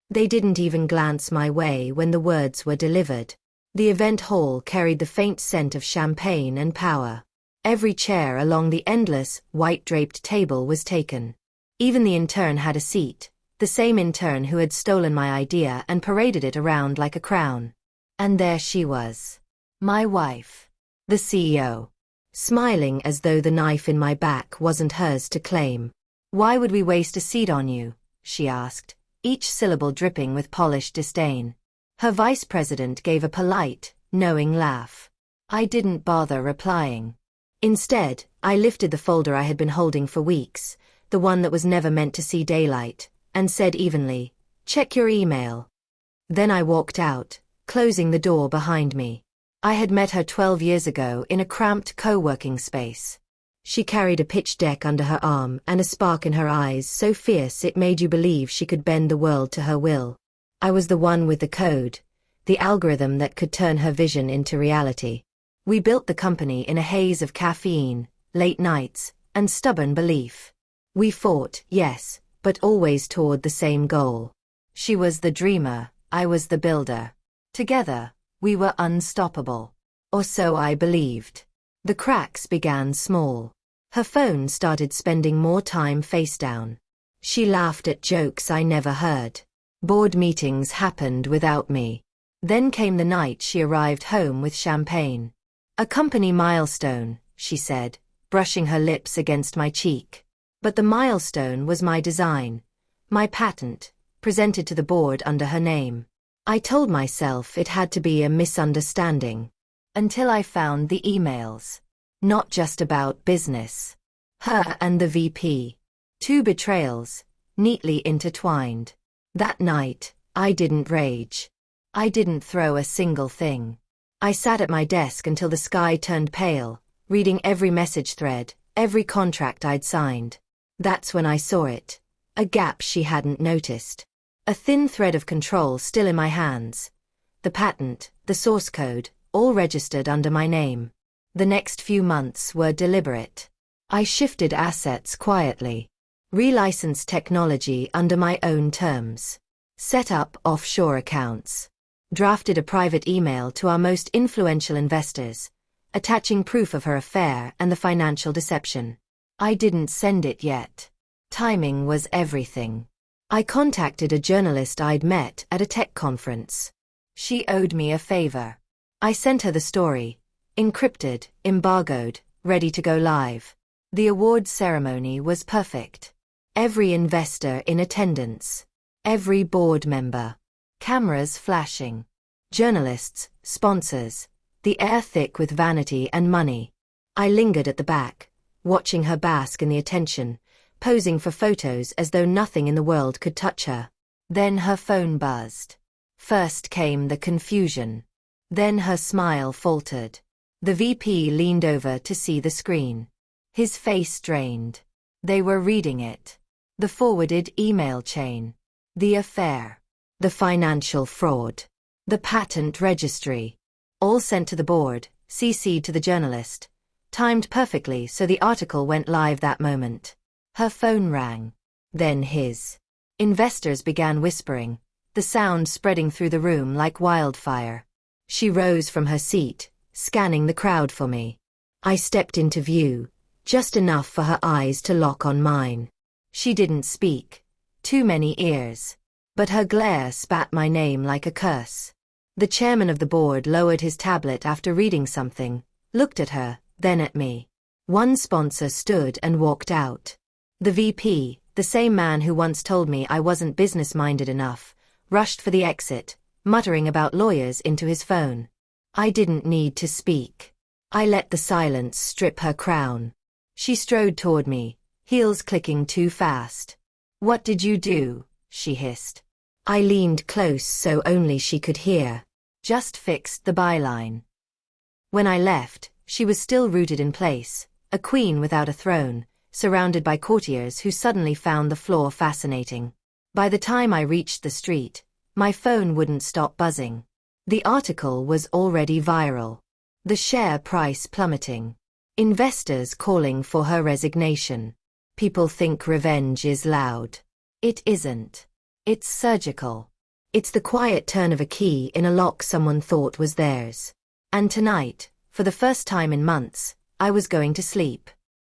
They didn't even glance my way when the words were delivered. The event hall carried the faint scent of champagne and power. Every chair along the endless, white-draped table was taken. Even the intern had a seat, the same intern who had stolen my idea and paraded it around like a crown. And there she was. My wife. The CEO. Smiling as though the knife in my back wasn't hers to claim. "Why would we waste a seat on you?" she asked, each syllable dripping with polished disdain. Her vice president gave a polite, knowing laugh. I didn't bother replying. Instead, I lifted the folder I had been holding for weeks, the one that was never meant to see daylight, and said evenly, "Check your email." Then I walked out, closing the door behind me. I had met her 12 years ago in a cramped co-working space. She carried a pitch deck under her arm and a spark in her eyes so fierce it made you believe she could bend the world to her will. I was the one with the code, the algorithm that could turn her vision into reality. We built the company in a haze of caffeine, late nights, and stubborn belief. We fought, yes, but always toward the same goal. She was the dreamer, I was the builder. Together, we were unstoppable. Or so I believed. The cracks began small. Her phone started spending more time face down. She laughed at jokes I never heard. Board meetings happened without me. Then came the night she arrived home with champagne. "A company milestone," she said, brushing her lips against my cheek. But the milestone was my design, my patent, presented to the board under her name. I told myself it had to be a misunderstanding. Until I found the emails. Not just about business. Her and the VP. 2 betrayals, neatly intertwined. That night, I didn't rage. I didn't throw a single thing. I sat at my desk until the sky turned pale, reading every message thread, every contract I'd signed. That's when I saw it. A gap she hadn't noticed. A thin thread of control still in my hands. The patent, the source code, all registered under my name. The next few months were deliberate. I shifted assets quietly. Relicensed technology under my own terms. Set up offshore accounts. Drafted a private email to our most influential investors, attaching proof of her affair and the financial deception. I didn't send it yet. Timing was everything. I contacted a journalist I'd met at a tech conference. She owed me a favor. I sent her the story, encrypted, embargoed, ready to go live. The awards ceremony was perfect. Every investor in attendance. Every board member. Cameras flashing. Journalists, sponsors. The air thick with vanity and money. I lingered at the back, watching her bask in the attention, posing for photos as though nothing in the world could touch her. Then her phone buzzed. First came the confusion. Then her smile faltered. The VP leaned over to see the screen. His face strained. They were reading it. The forwarded email chain. The affair. The financial fraud. The patent registry. All sent to the board, CC'd to the journalist. Timed perfectly so the article went live that moment. Her phone rang. Then his. Investors began whispering, the sound spreading through the room like wildfire. She rose from her seat, scanning the crowd for me. I stepped into view, just enough for her eyes to lock on mine. She didn't speak. Too many ears. But her glare spat my name like a curse. The chairman of the board lowered his tablet after reading something, looked at her, then at me. One sponsor stood and walked out. The VP, the same man who once told me I wasn't business-minded enough, rushed for the exit, muttering about lawyers into his phone. I didn't need to speak. I let the silence strip her crown. She strode toward me, heels clicking too fast. "What did you do?" she hissed. I leaned close so only she could hear. Just fixed the byline. When I left, she was still rooted in place, a queen without a throne, surrounded by courtiers who suddenly found the floor fascinating. By the time I reached the street, my phone wouldn't stop buzzing. The article was already viral. The share price plummeting. Investors calling for her resignation. People think revenge is loud. It isn't. It's surgical. It's the quiet turn of a key in a lock someone thought was theirs. And tonight, for the first time in months, I was going to sleep.